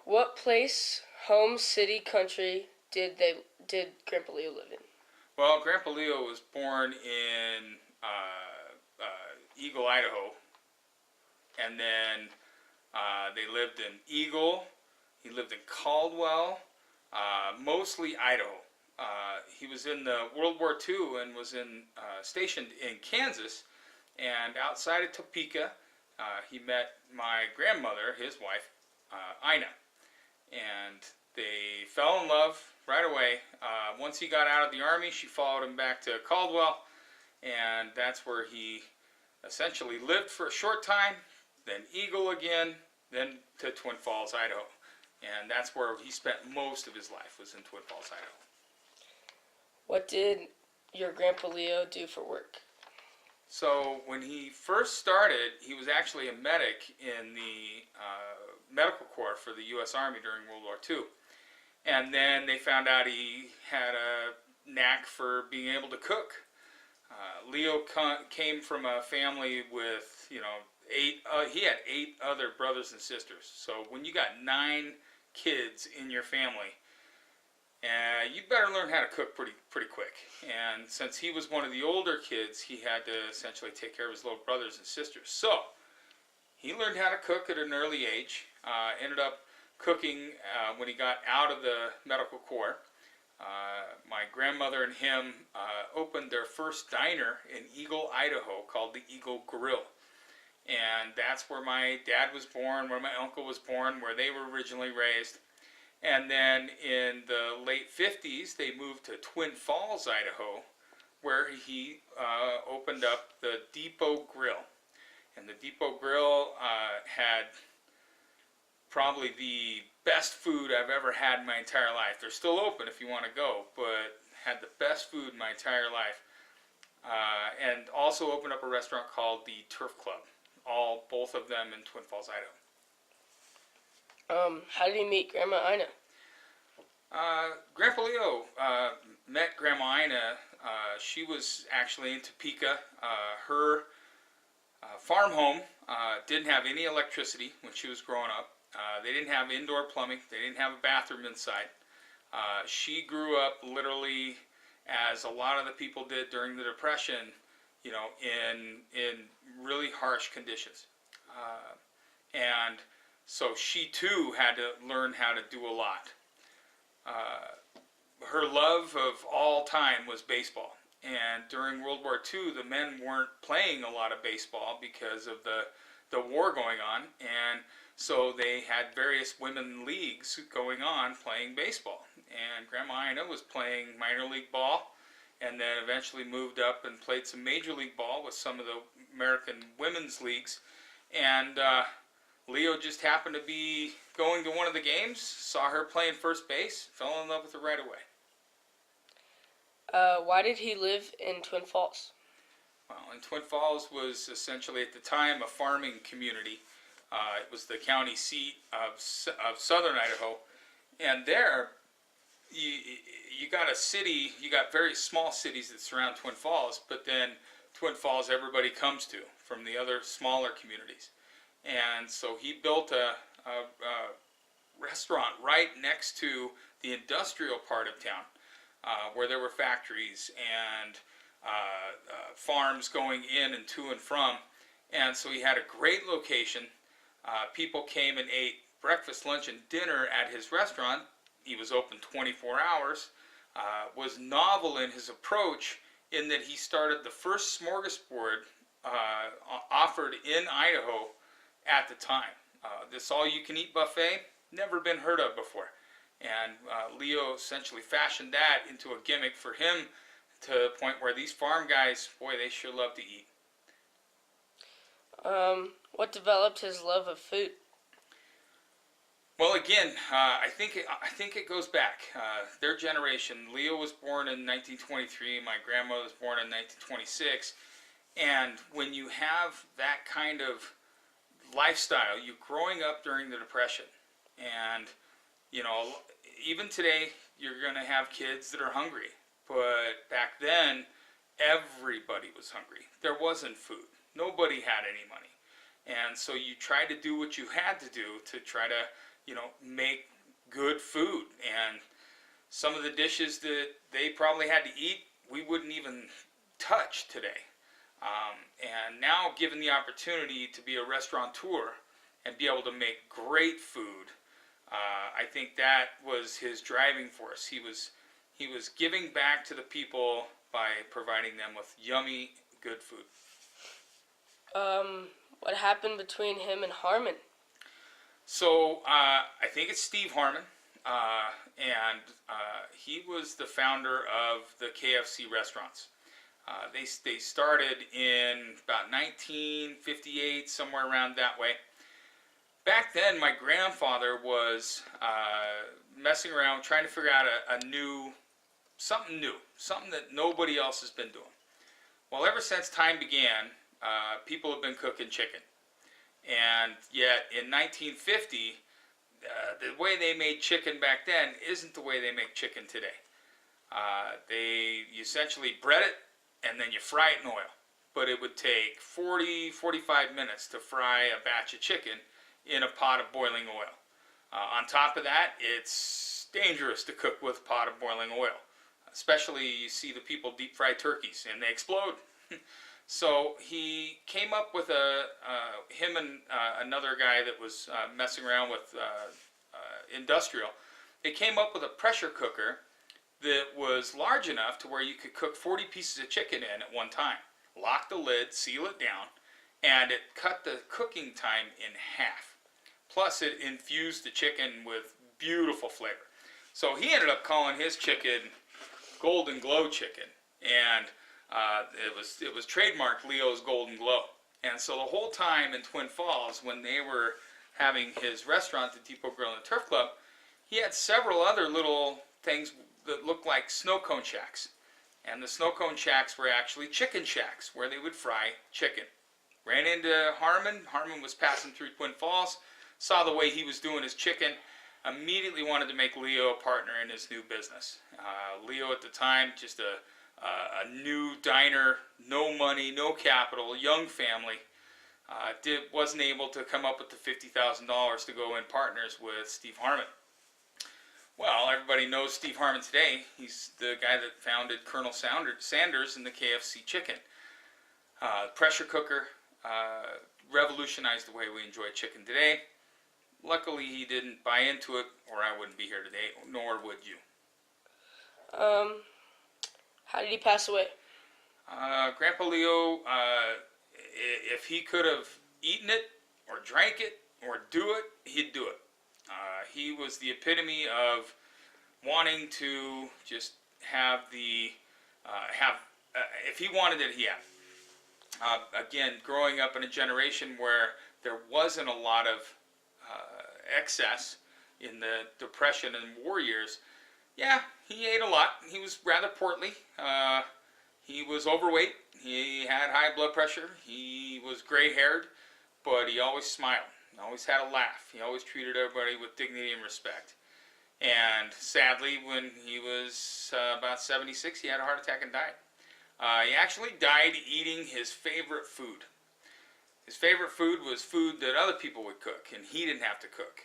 What place, home, city, country did Grandpa Leo live in? Well, Grandpa Leo was born in Eagle, Idaho, and then they lived in Eagle. He lived in Caldwell, mostly Idaho. He was in the World War II and was stationed in Kansas, and outside of Topeka, he met my grandmother, his wife, Ina, and they fell in love right away. Once he got out of the Army, she followed him back to Caldwell, and that's where he essentially lived for a short time, then Eagle again, then to Twin Falls, Idaho. And that's where he spent most of his life, was in Twin Falls, Idaho. What did your Grandpa Leo do for work? So when he first started, he was actually a medic in the medical corps for the U.S. Army during World War II. And then they found out he had a knack for being able to cook. Leo came from a family with, eight. He had 8 other brothers and sisters. So when you got 9 kids in your family, you better learn how to cook pretty quick. And since he was one of the older kids, he had to essentially take care of his little brothers and sisters. So he learned how to cook at an early age. Ended up cooking when he got out of the medical corps. My grandmother and him opened their first diner in Eagle, Idaho, called the Eagle Grill. And that's where my dad was born, where my uncle was born, where they were originally raised. And then in the late 50s, they moved to Twin Falls, Idaho, where he opened up the Depot Grill. And the Depot Grill had probably the best food I've ever had in my entire life. They're still open if you want to go, but had the best food in my entire life. And also opened up a restaurant called the Turf Club. Both of them in Twin Falls, Idaho. How did he meet Grandma Ina? Grandpa Leo met Grandma Ina. She was actually in Topeka. Her farm home didn't have any electricity when she was growing up. They didn't have indoor plumbing. They didn't have a bathroom inside. She grew up literally as a lot of the people did during the Depression, in really harsh conditions. And so she too had to learn how to do a lot. Her love of all time was baseball. And during World War II, the men weren't playing a lot of baseball because of the war going on. And so they had various women leagues going on playing baseball. And Grandma Ina was playing minor league ball, and then eventually moved up and played some major league ball with some of the American women's leagues. And Leo just happened to be going to one of the games, saw her playing first base, fell in love with her right away. Why did he live in Twin Falls? Well, and Twin Falls was essentially at the time a farming community. It was the county seat of southern Idaho. And there, you got a city, you got very small cities that surround Twin Falls, but then Twin Falls everybody comes to from the other smaller communities. And so he built a restaurant right next to the industrial part of town, where there were factories and farms going in and to and from. And so he had a great location. People came and ate breakfast, lunch, and dinner at his restaurant. He was open 24 hours. Was novel in his approach in that he started the first smorgasbord offered in Idaho at the time. This all-you-can-eat buffet, never been heard of before. And Leo essentially fashioned that into a gimmick for him, to the point where these farm guys, boy, they sure love to eat. What developed his love of food? Well, again, I think it goes back. Their generation. Leo was born in 1923. My grandmother was born in 1926. And when you have that kind of lifestyle, you're growing up during the Depression, and even today you're going to have kids that are hungry. But back then, everybody was hungry. There wasn't food. Nobody had any money. And so you tried to do what you had to do to try to make good food. And some of the dishes that they probably had to eat, we wouldn't even touch today. And now, given the opportunity to be a restaurateur and be able to make great food, I think that was his driving force. He was giving back to the people by providing them with yummy, good food. What happened between him and Harmon? So I think it's Steve Harmon, and he was the founder of the KFC restaurants. They started in about 1958, somewhere around that way. Back then, my grandfather was messing around, trying to figure out something new, something that nobody else has been doing. Well, ever since time began, people have been cooking chicken. And yet, in 1950, the way they made chicken back then isn't the way they make chicken today. You essentially bread it, and then you fry it in oil. But it would take 45 minutes to fry a batch of chicken in a pot of boiling oil. On top of that, it's dangerous to cook with a pot of boiling oil. Especially, you see the people deep fry turkeys, and they explode. So he came up with him and another guy that was messing around with industrial. They came up with a pressure cooker that was large enough to where you could cook 40 pieces of chicken in at one time. Lock the lid, seal it down, and it cut the cooking time in half. Plus, it infused the chicken with beautiful flavor. So he ended up calling his chicken Golden Glow Chicken, and it was trademarked Leo's Golden Glow. And so the whole time in Twin Falls, when they were having his restaurant, the Depot Grill and Turf Club, he had several other little things that looked like snow cone shacks. And the snow cone shacks were actually chicken shacks where they would fry chicken. Ran into Harmon. Harmon was passing through Twin Falls, saw the way he was doing his chicken, immediately wanted to make Leo a partner in his new business. Leo at the time, just a new diner, no money, no capital, young family, wasn't able to come up with the $50,000 to go in partners with Steve Harmon. Well, everybody knows Steve Harmon today. He's the guy that founded Colonel Sanders and the KFC chicken. Pressure cooker revolutionized the way we enjoy chicken today. Luckily, he didn't buy into it, or I wouldn't be here today, nor would you. How did he pass away? Grandpa Leo, if he could have eaten it, or drank it, or do it, he'd do it. He was the epitome of wanting to just have if he wanted it, he had it. Again, growing up in a generation where there wasn't a lot of excess in the Depression and war years, yeah, he ate a lot. He was rather portly. He was overweight. He had high blood pressure. He was gray-haired, but he always smiled. He always had a laugh. He always treated everybody with dignity and respect. And sadly, when he was about 76, he had a heart attack and died. He actually died eating his favorite food. His favorite food was food that other people would cook, and he didn't have to cook.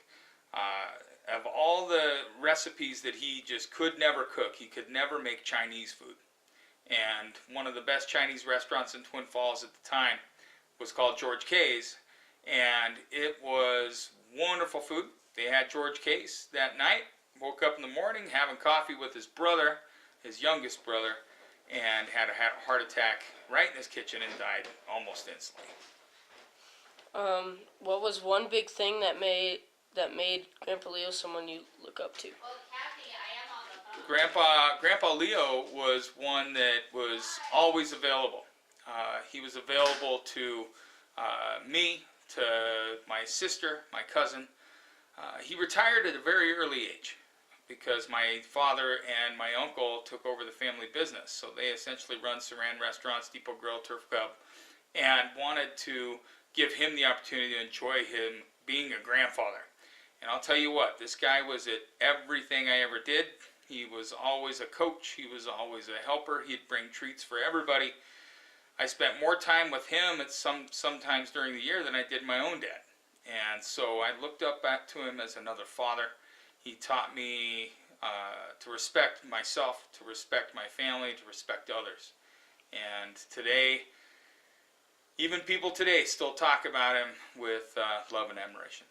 Of all the recipes that he just could never cook, he could never make Chinese food. And one of the best Chinese restaurants in Twin Falls at the time was called George K's, and it was wonderful food. They had George K's that night, woke up in the morning having coffee with his brother, his youngest brother, and had a heart attack right in his kitchen and died almost instantly. What was one big thing that made Grandpa Leo someone you look up to? Grandpa Leo was one that was always available. He was available to me, to my sister, my cousin. He retired at a very early age because my father and my uncle took over the family business. So they essentially run Soran restaurants, Depot Grill, Turf Club, and wanted to give him the opportunity to enjoy him being a grandfather. And I'll tell you what, this guy was at everything I ever did. He was always a coach. He was always a helper. He'd bring treats for everybody. I spent more time with him at sometimes during the year than I did my own dad. And so I looked up to him as another father. He taught me to respect myself, to respect my family, to respect others. And today, even people today still talk about him with love and admiration.